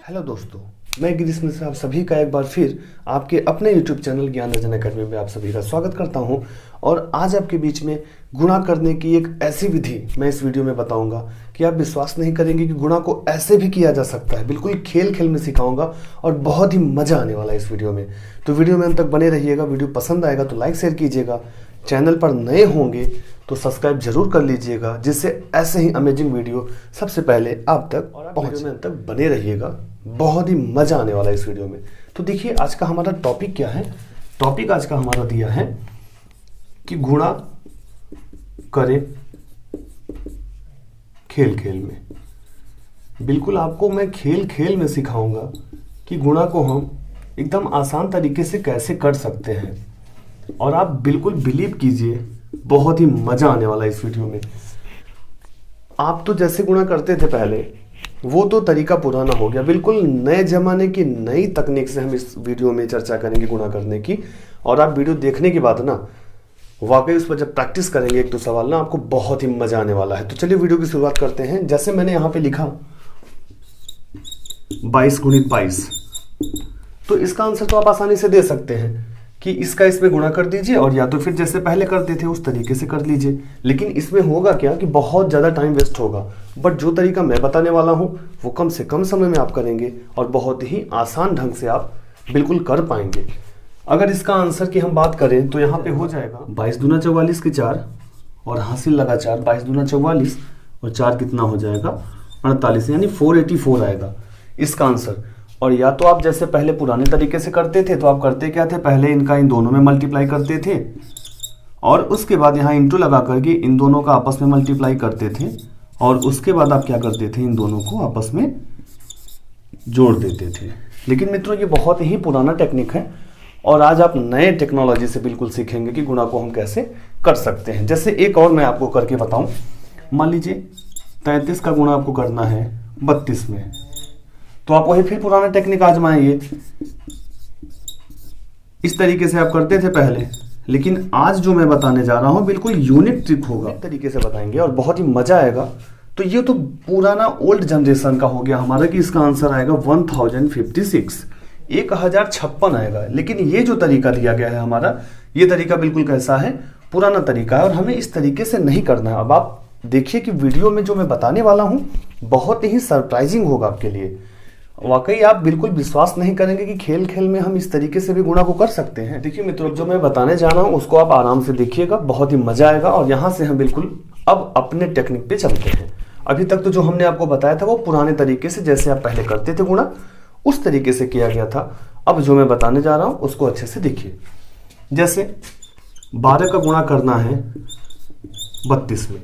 Hello दोस्तों, मैं गिरीश मिश्रा आप सभी का एक बार फिर आपके अपने YouTube चैनल ज्ञान अर्जन अकेडमी में आप सभी का स्वागत करता हूं। और आज आपके बीच में गुणा करने की एक ऐसी विधि मैं इस वीडियो में बताऊंगा कि आप विश्वास नहीं करेंगे कि गुणा को ऐसे भी किया जा सकता है। बिल्कुल खेल खेल में सिखाऊंगा और बहुत ही मज़ा आने वाला है इस वीडियो में। तो वीडियो में अंत तक बने रहिएगा। वीडियो पसंद आएगा तो लाइक शेयर कीजिएगा। चैनल पर नए होंगे तो सब्सक्राइब जरूर कर लीजिएगा, जिससे ऐसे ही अमेजिंग वीडियो सबसे पहले आप तक पहुंचे। में अंत तक बने रहिएगा, बहुत ही मजा आने वाला है इस वीडियो में। तो देखिए आज का हमारा टॉपिक क्या है। टॉपिक आज का हमारा दिया है कि गुणा करें खेल खेल में। बिल्कुल आपको मैं खेल खेल में सिखाऊंगा कि गुणा को हम एकदम आसान तरीके से कैसे कर सकते हैं। और आप बिल्कुल बिलीव कीजिए, बहुत ही मजा आने वाला है इस वीडियो में। आप तो जैसे गुणा करते थे पहले, वो तो तरीका पुराना हो गया। बिल्कुल नए जमाने की नई तकनीक से हम इस वीडियो में चर्चा करेंगे गुणा करने की। और आप वीडियो देखने के बाद ना वाकई उस पर जब प्रैक्टिस करेंगे एक दो सवाल ना, आपको बहुत ही मजा आने वाला है। तो चलिए वीडियो की शुरुआत करते हैं। जैसे मैंने यहाँ पे लिखा 22 गुणित 22, तो इसका आंसर तो आप आसानी से दे सकते हैं कि इसका इसमें गुणा कर दीजिए, और या तो फिर जैसे पहले करते थे उस तरीके से कर लीजिए। लेकिन इसमें होगा क्या कि बहुत ज़्यादा टाइम वेस्ट होगा। बट जो तरीका मैं बताने वाला हूँ वो कम से कम समय में आप करेंगे और बहुत ही आसान ढंग से आप बिल्कुल कर पाएंगे। अगर इसका आंसर की हम बात करें तो यहाँ पे हो जाएगा 22 दूना 44 के 4 और हासिल लगा 4। 22 दूना 44 और 4 कितना हो जाएगा 48, यानी 484 आएगा इसका आंसर। और या तो आप जैसे पहले पुराने तरीके से करते थे तो आप करते क्या थे, पहले इनका इन दोनों में मल्टीप्लाई करते थे और उसके बाद यहाँ इंटू लगा करके इन दोनों का आपस में मल्टीप्लाई करते थे, और उसके बाद आप क्या करते थे, इन दोनों को आपस में जोड़ देते थे। लेकिन मित्रों ये बहुत ही पुराना टेक्निक है और आज आप नए टेक्नोलॉजी से बिल्कुल सीखेंगे कि गुणा को हम कैसे कर सकते हैं। जैसे एक और मैं आपको करके बताऊं, मान लीजिए 33 का गुणा आपको करना है 32 में, तो आप वही फिर पुराना टेक्निक आजमाएंगे। इस तरीके से आप करते थे पहले, लेकिन आज जो मैं बताने जा रहा हूं बिल्कुल यूनिक ट्रिक होगा, तरीके से बताएंगे और बहुत ही मजा आएगा। तो ये तो पुराना ओल्ड जनरेशन का हो गया हमारा कि इसका आंसर आएगा 1056, 1056 आएगा। लेकिन ये जो तरीका दिया गया है हमारा, ये तरीका बिल्कुल कैसा है, पुराना तरीका है और हमें इस तरीके से नहीं करना है। अब आप देखिए कि वीडियो में जो मैं बताने वाला हूं बहुत ही सरप्राइजिंग होगा आपके लिए। वाकई आप बिल्कुल विश्वास नहीं करेंगे कि खेल खेल में हम इस तरीके से भी गुणा को कर सकते हैं। देखिए मित्रों, जो मैं बताने जा रहा हूं उसको आप आराम से देखिएगा, बहुत ही मजा आएगा। और यहां से हम बिल्कुल अब अपने टेक्निक पे चलते हैं। अभी तक तो जो हमने आपको बताया था वो पुराने तरीके से, जैसे आप पहले करते थे गुणा, उस तरीके से किया गया था। अब जो मैं बताने जा रहा हूं उसको अच्छे से देखिए। जैसे 12 का गुणा करना है 32 में,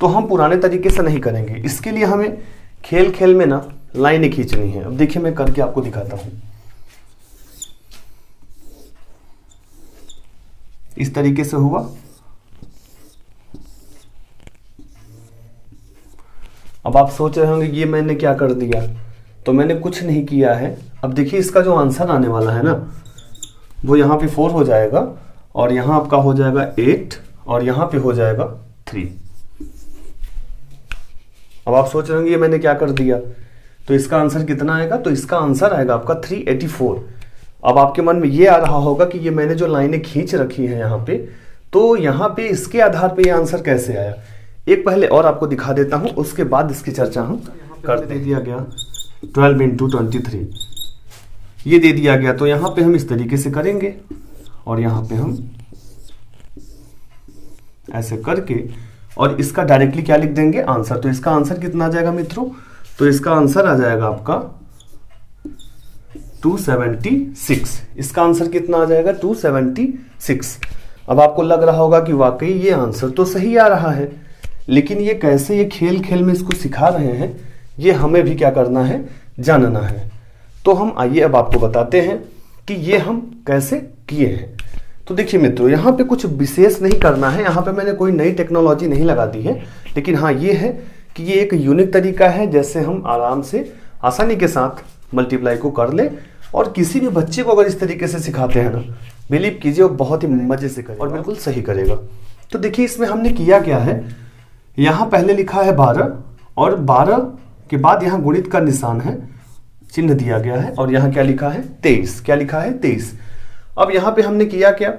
तो हम पुराने तरीके से नहीं करेंगे। इसके लिए हमें खेल खेल में ना लाइनें खींचनी है। अब देखिए मैं करके आपको दिखाता हूं। इस तरीके से हुआ। अब आप सोच रहे होंगे ये मैंने क्या कर दिया, तो मैंने कुछ नहीं किया है। अब देखिए इसका जो आंसर आने वाला है ना, वो यहां पे 4 हो जाएगा और यहां आपका हो जाएगा 8 और यहां पे हो जाएगा 3। अब आप सोच रहे होंगे ये मैंने क्या कर दिया, तो इसका आंसर कितना आएगा, तो इसका आंसर आएगा आपका 384। अब आपके मन में ये आ रहा होगा कि ये मैंने जो लाइनें खींच रखी हैं यहाँ पे, तो यहाँ पे इसके आधार पे ये आंसर कैसे आया। एक पहले और आपको दिखा देता हूँ, उसके बाद इसकी चर्चा हम कर दे दिया गया 12 इंटू 23 ये दे दिया गया। तो यहाँ पे हम इस तरीके से करेंगे और यहाँ पे हम ऐसे करके और इसका डायरेक्टली क्या लिख देंगे, आंसर। तो इसका आंसर कितना आ जाएगा मित्रों, तो इसका आंसर आ जाएगा आपका 276। इसका आंसर कितना आ जाएगा 276। अब आपको लग रहा होगा कि वाकई ये आंसर तो सही आ रहा है, लेकिन ये कैसे, ये खेल खेल में इसको सिखा रहे हैं, ये हमें भी क्या करना है, जानना है। तो हम आइए अब आपको बताते हैं कि ये हम कैसे किए हैं। तो देखिए मित्रों, यहाँ पे कुछ विशेष नहीं करना है, यहाँ पे मैंने कोई नई टेक्नोलॉजी नहीं लगा दी है। लेकिन हाँ ये है कि ये एक यूनिक तरीका है, जैसे हम आराम से आसानी के साथ मल्टीप्लाई को कर ले। और किसी भी बच्चे को अगर इस तरीके से सिखाते हैं ना, बिलीव कीजिए वो बहुत ही मजे से करेगा और बिल्कुल सही करेगा। तो देखिए इसमें हमने किया क्या है, यहाँ पहले लिखा है 12 और 12 के बाद यहाँ गुणित का निशान है चिन्ह दिया गया है और यहाँ क्या लिखा है 23, क्या लिखा है 23। अब यहाँ पे हमने किया क्या,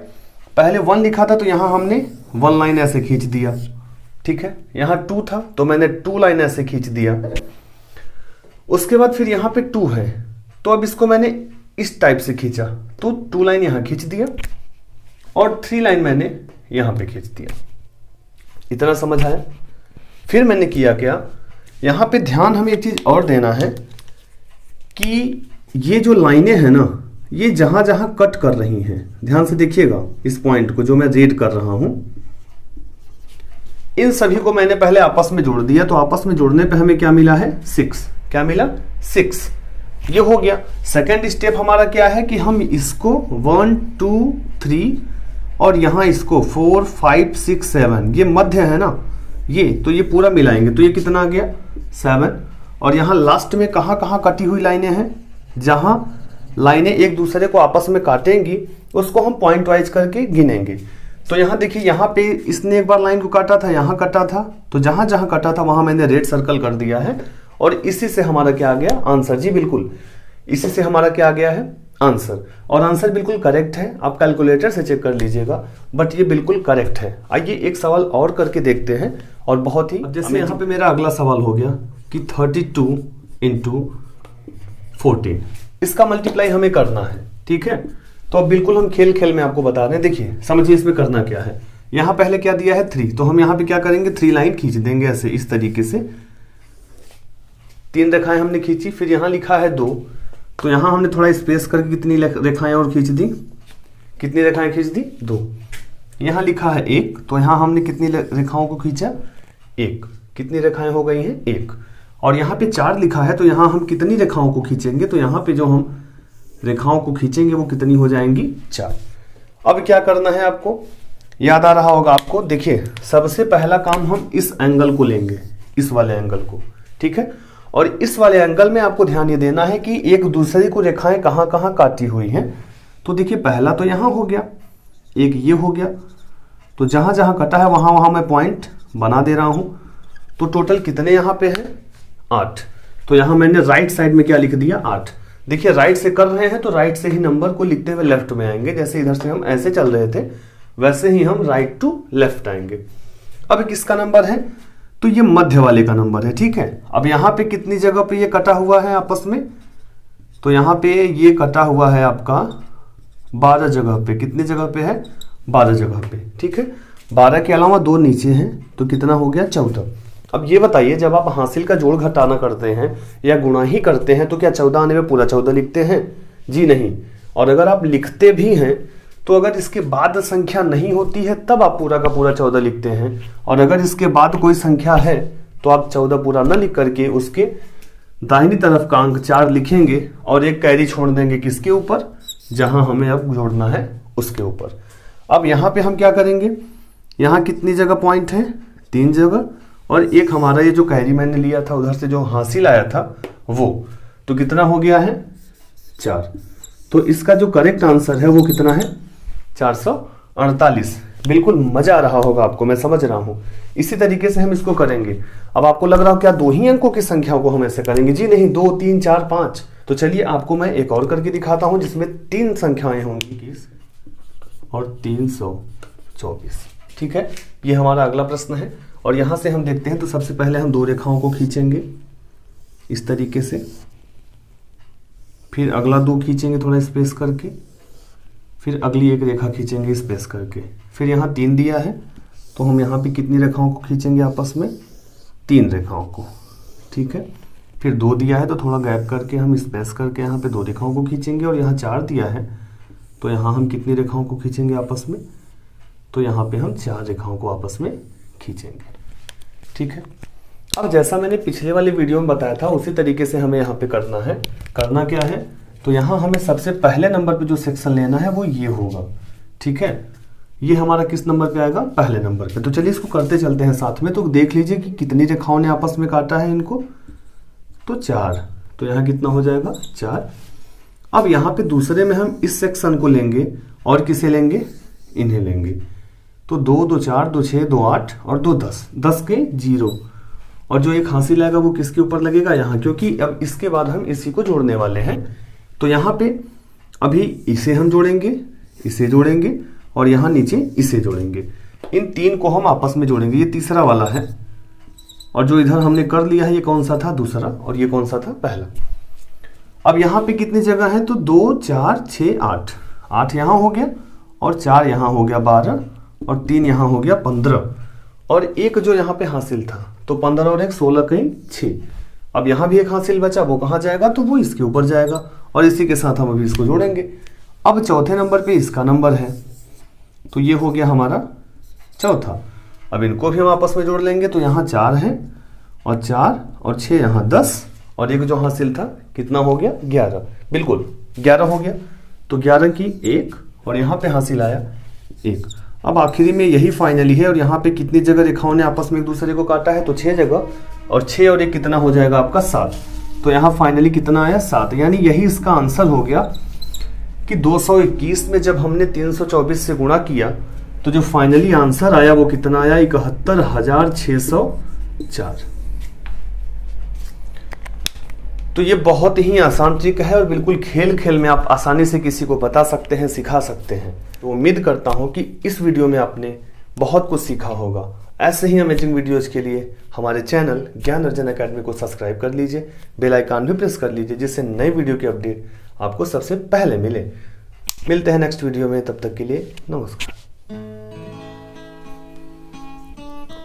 पहले 1 लिखा था तो यहाँ हमने 1 लाइन ऐसे खींच दिया, ठीक है। यहाँ 2 था तो मैंने 2 लाइन ऐसे खींच दिया। उसके बाद फिर यहाँ पे 2 है तो अब इसको मैंने इस टाइप से खींचा तो 2 लाइन यहाँ खींच दिया और 3 लाइन मैंने यहाँ पे खींच दिया। इतना समझ आया। फिर मैंने किया क्या, यहाँ पे ध्यान हमें एक चीज और देना है कि ये जो लाइनें हैं ना, ये जहां जहां कट कर रही हैं, ध्यान से देखिएगा इस पॉइंट को जो मैं रेड कर रहा हूं, इन सभी को मैंने पहले आपस में जोड़ दिया। तो आपस में जोड़ने पे हमें क्या मिला है 6, क्या मिला 6। ये हो गया। सेकेंड स्टेप हमारा क्या है कि हम इसको 1 2 3 और यहां इसको 4 5 6 7, ये मध्य है ना ये, तो ये पूरा मिलाएंगे तो ये कितना आ गया 7। और यहां लास्ट में कहां कहां कटी हुई लाइनें हैं, जहां लाइनें एक दूसरे को आपस में काटेंगी उसको हम पॉइंट वाइज करके गिनेंगे। तो यहाँ देखिए, यहाँ पे इसने एक बार लाइन को काटा था, यहाँ कटा था, तो जहां जहां कटा था वहां मैंने रेड सर्कल कर दिया है और इसी से हमारा क्या आ गया आंसर। जी बिल्कुल, इसी से हमारा क्या आ गया है आंसर। और आंसर बिल्कुल करेक्ट है, आप कैलकुलेटर से चेक कर लीजिएगा, बट ये बिल्कुल करेक्ट है। आइए एक सवाल और करके देखते हैं और बहुत ही, जैसे यहाँ पे मेरा अगला सवाल हो गया कि 32 इंटू 14, इसका मल्टीप्लाई हमें करना है, ठीक है। तो अब बिल्कुल हम खेल खेल में आपको बता रहे हैं। देखिए समझिए इसमें करना क्या है। यहाँ पहले क्या दिया है 3, तो हम यहाँ पे क्या करेंगे 3 लाइन खींच देंगे ऐसे, इस तरीके से 3 रेखाएं हमने खींची। फिर यहाँ लिखा है 2, तो यहाँ हमने थोड़ा स्पेस करके कितनी रेखाएं और खींच दी, कितनी रेखाएं खींच दी 2। यहाँ लिखा है 1, तो यहाँ हमने कितनी रेखाओं को खींचा 1, कितनी रेखाएं हो गई हैं 1। और यहाँ पे 4 लिखा है, तो यहाँ हम कितनी रेखाओं को खींचेंगे, तो यहाँ पे जो हम रेखाओं को खींचेंगे वो कितनी हो जाएंगी 4। अब क्या करना है आपको, याद आ रहा होगा आपको। देखिए सबसे पहला काम हम इस एंगल को लेंगे, इस वाले एंगल को, ठीक है। और इस वाले एंगल में आपको ध्यान ये देना है कि एक दूसरे को रेखाएं कहां कहां काटी हुई हैं। तो देखिए पहला तो यहां हो गया, एक ये हो गया, तो जहां जहां कटा है वहां वहां मैं पॉइंट बना दे रहा हूं। तो टोटल कितने यहां पे हैं 8। तो यहां मैंने राइट साइड में क्या लिख दिया 8। देखिए राइट से कर रहे हैं तो राइट से ही नंबर को लिखते हुए लेफ्ट में आएंगे, जैसे इधर से हम ऐसे चल रहे थे वैसे ही हम राइट टू लेफ्ट आएंगे। अब किसका नंबर है, तो ये मध्य वाले का नंबर है, ठीक है। अब यहाँ पे कितनी जगह पे ये कटा हुआ है आपस में, तो यहाँ पे ये कटा हुआ है आपका 12 जगह पे। कितनी जगह पे है 12 जगह पे, ठीक है। 12 के अलावा 2 नीचे हैं, तो कितना हो गया 14। अब ये बताइए, जब आप हासिल का जोड़ घटाना करते हैं या गुणा ही करते हैं तो क्या 14 आने में पूरा 14 लिखते हैं, जी नहीं। और अगर आप लिखते भी हैं तो अगर इसके बाद संख्या नहीं होती है तब आप पूरा का पूरा 14 लिखते हैं, और अगर इसके बाद कोई संख्या है तो आप 14 पूरा न लिख करके उसके दाहिनी तरफ का अंक 4 लिखेंगे और एक कैरी छोड़ देंगे किसके ऊपर, जहां हमें अब जोड़ना है उसके ऊपर। अब यहाँ पे हम क्या करेंगे, यहाँ कितनी जगह पॉइंट है 3 जगह, और एक हमारा ये जो कैरी मैंने लिया था उधर से जो हासिल आया था वो, तो कितना हो गया है 4। तो इसका जो करेक्ट आंसर है वो कितना है 448। बिल्कुल मजा आ रहा होगा आपको, मैं समझ रहा हूं। इसी तरीके से हम इसको करेंगे। अब आपको लग रहा हो क्या 2 ही अंकों की संख्याओं को हम ऐसे करेंगे, जी नहीं, 2 3 4 5। तो चलिए आपको मैं एक और करके दिखाता हूं जिसमें 3 संख्याएं होंगी 21 और 324, ठीक है। ये हमारा अगला प्रश्न है और यहां से हम देखते हैं। तो सबसे पहले हम 2 रेखाओं को खींचेंगे इस तरीके से, फिर अगला 2 खींचेंगे थोड़ा स्पेस करके, फिर अगली एक रेखा खींचेंगे स्पेस करके, फिर यहाँ 3 दिया है तो हम यहाँ पे कितनी रेखाओं को खींचेंगे आपस में 3 रेखाओं को, ठीक है। फिर 2 दिया है तो थोड़ा गैप करके हम स्पेस करके यहाँ पे 2 रेखाओं को खींचेंगे, और यहाँ 4 दिया है तो यहाँ हम कितनी रेखाओं को खींचेंगे आपस में, तो यहाँ पे हम 4 रेखाओं को आपस में खींचेंगे, ठीक है। अब जैसा मैंने पिछले वाले वीडियो में बताया था उसी तरीके से हमें यहाँ पे करना है। करना क्या है, तो यहाँ हमें सबसे पहले नंबर पे जो सेक्शन लेना है वो ये होगा, ठीक है। ये हमारा किस नंबर पे आएगा, पहले नंबर पे। तो चलिए इसको करते चलते हैं साथ में। तो देख लीजिए कि कितनी रेखाओं ने आपस में काटा है इनको, तो 4। तो यहाँ कितना हो जाएगा 4। अब यहाँ पे दूसरे में हम इस सेक्शन को लेंगे और किसे लेंगे, इन्हें लेंगे। तो 2 2 4 2 6 2 8 और 2 10, 10 के 0, और जो एक हासिल आएगा वो किसके ऊपर लगेगा, यहाँ, क्योंकि अब इसके बाद हम इसी को जोड़ने वाले हैं। तो यहाँ पे अभी इसे हम जोड़ेंगे, इसे जोड़ेंगे और यहाँ नीचे इसे जोड़ेंगे। इन तीन को हम आपस में जोड़ेंगे, ये तीसरा वाला है। और जो इधर हमने कर लिया है ये कौन सा था, दूसरा, और ये कौन सा था, पहला। अब यहाँ पे कितनी जगह है, तो 2 4 6 8, 8 यहाँ हो गया और 4 यहाँ हो गया 12 और 3 यहाँ हो गया 15 और एक जो यहाँ पे हासिल था, तो 15 और 1 16 कहीं 6। अब यहाँ भी एक हासिल बचा, वो कहाँ जाएगा, तो वो इसके ऊपर जाएगा और इसी के साथ हम अभी इसको जोड़ेंगे। अब चौथे नंबर पे इसका नंबर है, तो ये हो गया हमारा चौथा। अब इनको भी हम आपस में जोड़ लेंगे, तो यहाँ 4 है और 4 और 6 यहाँ 10 और एक जो हासिल था कितना हो गया, 11, बिल्कुल 11 हो गया। तो 11 की 1 और यहाँ पे हासिल आया 1। अब आखिरी में यही फाइनली है। और यहाँ पे कितनी जगह रेखाओं ने आपस में एक दूसरे को काटा है, तो 6 जगह, और 6 और 1 कितना हो जाएगा आपका 7। तो यहाँ फाइनली कितना आया, 7। यानी यही इसका आंसर हो गया कि 221 में जब हमने 324 से गुणा किया तो जो फाइनली आंसर आया वो कितना आया, 71,604। तो ये बहुत ही आसान ट्रिक है और बिल्कुल खेल खेल में आप आसानी से किसी को बता सकते हैं, सिखा सकते हैं। तो उम्मीद करता हूं कि इस वीडियो में आपने बहुत कुछ सीखा होगा। ऐसे ही अमेजिंग वीडियोज के लिए हमारे चैनल ज्ञान अर्जन अकेडमी को सब्सक्राइब कर लीजिए, बेल आइकन भी प्रेस कर लीजिए, जिससे नई वीडियो की अपडेट आपको सबसे पहले मिले। मिलते हैं नेक्स्ट वीडियो में, तब तक के लिए नमस्कार।